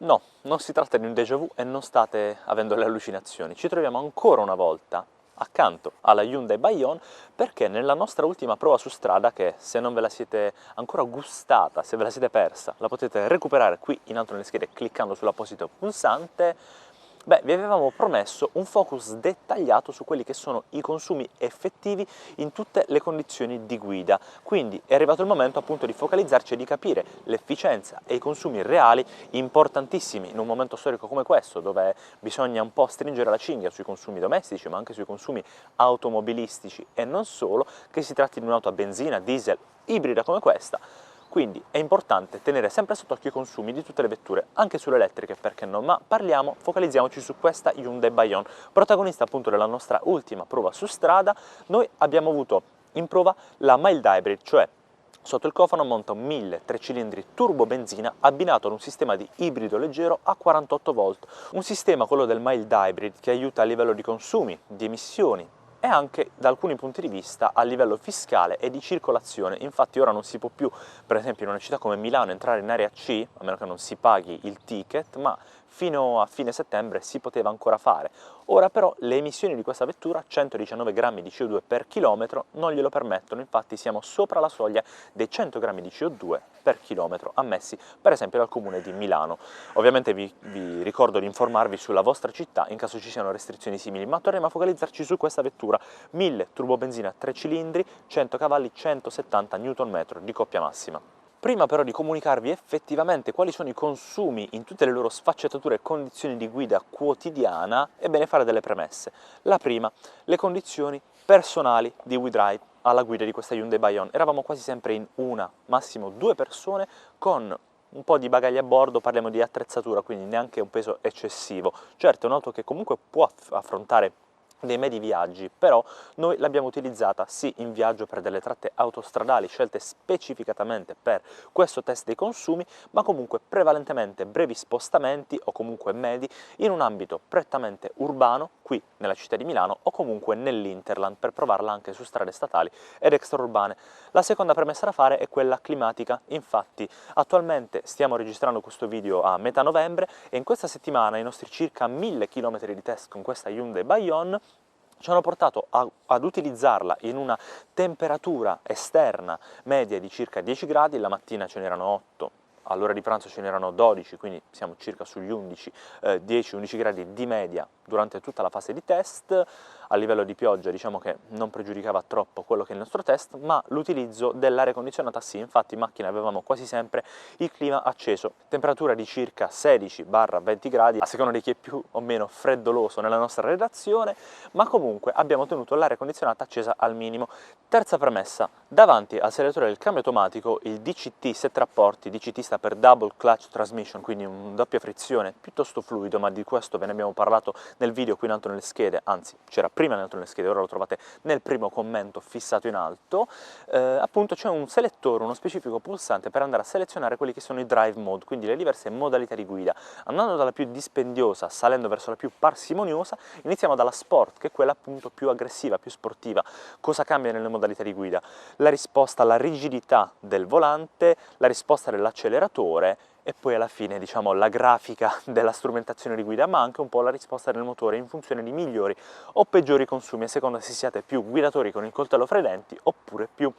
No, non si tratta di un déjà vu e non state avendo le allucinazioni. Ci troviamo ancora una volta accanto alla Hyundai Bayon perché nella nostra ultima prova su strada, che se non ve la siete ancora gustata, se ve la siete persa, la potete recuperare qui in alto nelle schede cliccando sull'apposito pulsante. Beh, vi avevamo promesso un focus dettagliato su quelli che sono i consumi effettivi in tutte le condizioni di guida, quindi è arrivato il momento appunto di focalizzarci e di capire l'efficienza e i consumi reali importantissimi in un momento storico come questo, dove bisogna un po' stringere la cinghia sui consumi domestici, ma anche sui consumi automobilistici e non solo, che si tratti di un'auto a benzina, diesel, ibrida come questa. Quindi è importante tenere sempre sott'occhio i consumi di tutte le vetture, anche sulle elettriche, perché no? Ma focalizziamoci su questa Hyundai Bayon, protagonista appunto della nostra ultima prova su strada. Noi abbiamo avuto in prova la mild hybrid, cioè sotto il cofano monta un 1000 3 cilindri turbo benzina abbinato ad un sistema di ibrido leggero a 48 volt, un sistema, quello del mild hybrid, che aiuta a livello di consumi, di emissioni, e anche da alcuni punti di vista a livello fiscale e di circolazione. Infatti ora non si può più, per esempio in una città come Milano, entrare in area C, a meno che non si paghi il ticket, ma fino a fine settembre si poteva ancora fare. Ora però le emissioni di questa vettura, 119 grammi di CO2 per chilometro, non glielo permettono, infatti siamo sopra la soglia dei 100 grammi di CO2 per chilometro ammessi per esempio dal comune di Milano. Ovviamente vi ricordo di informarvi sulla vostra città in caso ci siano restrizioni simili, ma torniamo a focalizzarci su questa vettura 1000 turbobenzina 3 cilindri, 100 cavalli, 170 Nm di coppia massima. Prima però di comunicarvi effettivamente quali sono i consumi in tutte le loro sfaccettature e condizioni di guida quotidiana, è bene fare delle premesse. La prima, le condizioni personali di WeDrive alla guida di questa Hyundai Bayon. Eravamo quasi sempre in una, massimo due persone, con un po' di bagagli a bordo, parliamo di attrezzatura, quindi neanche un peso eccessivo. Certo, è un'auto che comunque può affrontare dei medi viaggi, però noi l'abbiamo utilizzata sì in viaggio per delle tratte autostradali scelte specificatamente per questo test dei consumi, ma comunque prevalentemente brevi spostamenti o comunque medi in un ambito prettamente urbano, qui nella città di Milano o comunque nell'Interland, per provarla anche su strade statali ed extraurbane. La seconda premessa da fare è quella climatica. Infatti attualmente stiamo registrando questo video a metà novembre e in questa settimana i nostri circa 1000 km di test con questa Hyundai Bayon ci hanno portato ad utilizzarla in una temperatura esterna media di circa 10 gradi, la mattina ce n'erano 8, all'ora di pranzo ce n'erano 12, quindi siamo circa sugli 11, 10-11 gradi di media durante tutta la fase di test. A livello di pioggia diciamo che non pregiudicava troppo quello che è il nostro test, ma l'utilizzo dell'aria condizionata sì, infatti in macchina avevamo quasi sempre il clima acceso, temperatura di circa 16-20 gradi, a seconda di chi è più o meno freddoloso nella nostra redazione, ma comunque abbiamo tenuto l'aria condizionata accesa al minimo. Terza premessa, davanti al selettore del cambio automatico il DCT 7 rapporti, DCT sta per Double Clutch Transmission, quindi un doppia frizione piuttosto fluido, ma di questo ve ne abbiamo parlato nel video qui in alto nelle schede, anzi c'era prima in alto nelle schede, ora lo trovate nel primo commento fissato in alto. Appunto c'è un selettore, uno specifico pulsante per andare a selezionare quelli che sono i drive mode, quindi le diverse modalità di guida. Andando dalla più dispendiosa, salendo verso la più parsimoniosa, iniziamo dalla Sport, che è quella appunto più aggressiva, più sportiva. Cosa cambia nelle modalità di guida? La risposta alla rigidità del volante, la risposta dell'acceleratore e poi alla fine, diciamo, la grafica della strumentazione di guida, ma anche un po' la risposta del motore in funzione di migliori o peggiori consumi, a seconda se siate più guidatori con il coltello fra i denti oppure più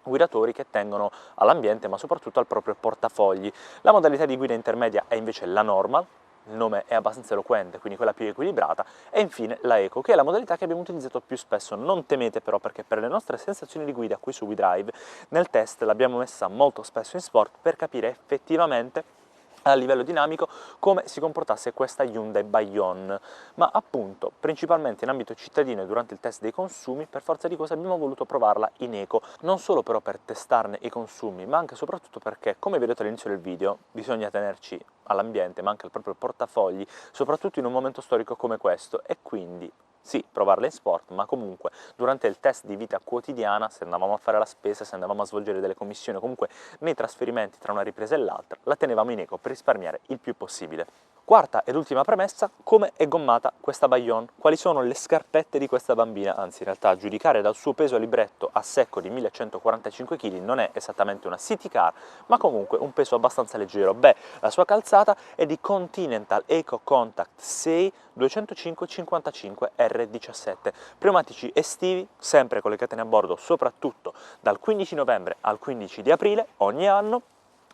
guidatori che tengono all'ambiente, ma soprattutto al proprio portafogli. La modalità di guida intermedia è invece la normal, il nome è abbastanza eloquente, quindi quella più equilibrata, e infine la Eco, che è la modalità che abbiamo utilizzato più spesso. Non temete però, perché per le nostre sensazioni di guida qui su WeDrive, nel test l'abbiamo messa molto spesso in sport per capire effettivamente a livello dinamico come si comportasse questa Hyundai Bayon, ma appunto principalmente in ambito cittadino e durante il test dei consumi, per forza di cose abbiamo voluto provarla in eco, non solo però per testarne i consumi, ma anche e soprattutto perché, come vedete all'inizio del video, bisogna tenerci all'ambiente ma anche al proprio portafogli, soprattutto in un momento storico come questo, e quindi sì, provarla in sport, ma comunque durante il test di vita quotidiana, se andavamo a fare la spesa, se andavamo a svolgere delle commissioni, comunque nei trasferimenti tra una ripresa e l'altra, la tenevamo in eco per risparmiare il più possibile. Quarta ed ultima premessa, come è gommata questa Bayonne? Quali sono le scarpette di questa bambina? Anzi, in realtà, a giudicare dal suo peso a libretto a secco di 1145 kg non è esattamente una city car, ma comunque un peso abbastanza leggero. Beh, la sua calzata è di Continental Eco Contact 6 205/55 R17, pneumatici estivi, sempre con le catene a bordo, soprattutto dal 15 novembre al 15 di aprile ogni anno.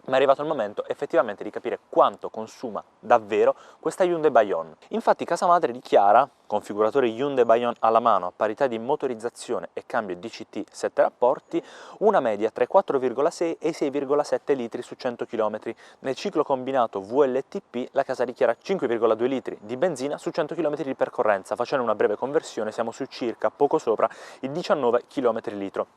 Ma è arrivato il momento effettivamente di capire quanto consuma davvero questa Hyundai Bayonne. Infatti casa madre dichiara, configuratore Hyundai Bayonne alla mano, a parità di motorizzazione e cambio DCT 7 rapporti, una media tra i 4,6 e i 6,7 litri su 100 km. Nel ciclo combinato VLTP la casa dichiara 5,2 litri di benzina su 100 km di percorrenza. Facendo una breve conversione siamo su circa poco sopra i 19 km litro.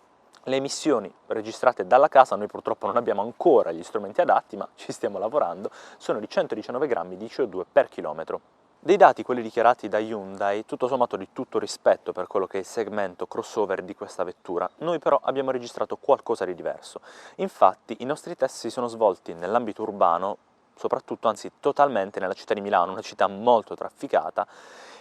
Le emissioni registrate dalla casa, noi purtroppo non abbiamo ancora gli strumenti adatti, ma ci stiamo lavorando, sono di 119 grammi di CO2 per chilometro. Dei dati, quelli dichiarati da Hyundai, tutto sommato di tutto rispetto per quello che è il segmento crossover di questa vettura, noi però abbiamo registrato qualcosa di diverso. Infatti i nostri test si sono svolti nell'ambito urbano, soprattutto, anzi totalmente nella città di Milano, una città molto trafficata,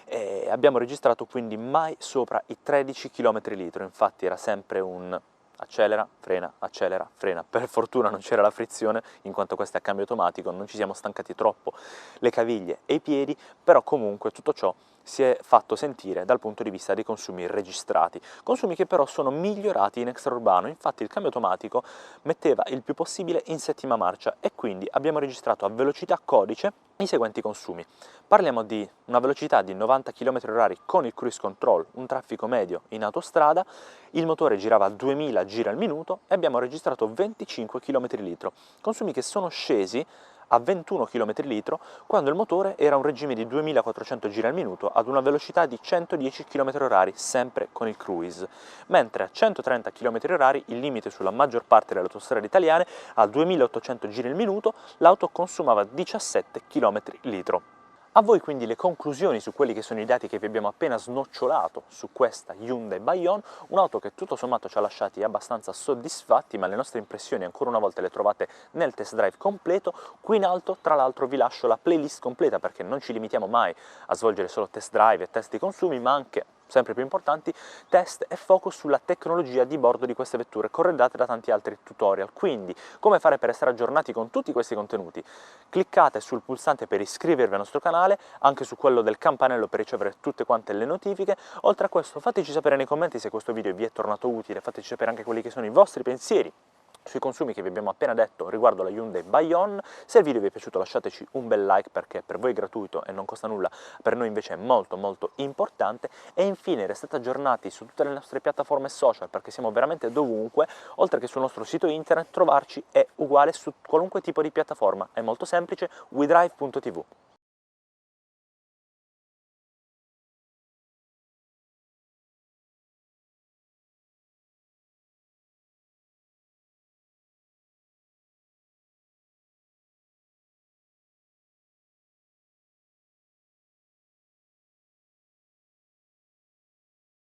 e abbiamo registrato quindi mai sopra i 13 km litro, infatti era sempre un accelera, frena. Per fortuna non c'era la frizione, in quanto questo è a cambio automatico, non ci siamo stancati troppo le caviglie e i piedi, però comunque tutto ciò si è fatto sentire dal punto di vista dei consumi registrati, consumi che però sono migliorati in extraurbano. Infatti il cambio automatico metteva il più possibile in settima marcia e quindi abbiamo registrato a velocità codice i seguenti consumi. Parliamo di una velocità di 90 km/h con il cruise control, un traffico medio in autostrada, il motore girava a 2000 giri al minuto e abbiamo registrato 25 km litro, consumi che sono scesi a 21 km litro quando il motore era a un regime di 2400 giri al minuto ad una velocità di 110 km/h, sempre con il cruise, mentre a 130 km/h, il limite sulla maggior parte delle autostrade italiane, a 2800 giri al minuto l'auto consumava 17 km litro. A voi quindi le conclusioni su quelli che sono i dati che vi abbiamo appena snocciolato su questa Hyundai Bayonne, un'auto che tutto sommato ci ha lasciati abbastanza soddisfatti, ma le nostre impressioni ancora una volta le trovate nel test drive completo. Qui in alto tra l'altro vi lascio la playlist completa, perché non ci limitiamo mai a svolgere solo test drive e test di consumi, ma anche, sempre più importanti, test e focus sulla tecnologia di bordo di queste vetture, corredate da tanti altri tutorial. Quindi, come fare per essere aggiornati con tutti questi contenuti? Cliccate sul pulsante per iscrivervi al nostro canale, anche su quello del campanello per ricevere tutte quante le notifiche. Oltre a questo, fateci sapere nei commenti se questo video vi è tornato utile, fateci sapere anche quelli che sono i vostri pensieri sui consumi che vi abbiamo appena detto riguardo la Hyundai Bayonne. Se il video vi è piaciuto lasciateci un bel like, perché per voi è gratuito e non costa nulla, per noi invece è molto molto importante. E infine restate aggiornati su tutte le nostre piattaforme social, perché siamo veramente dovunque, oltre che sul nostro sito internet. Trovarci è uguale su qualunque tipo di piattaforma, è molto semplice, wedrive.tv.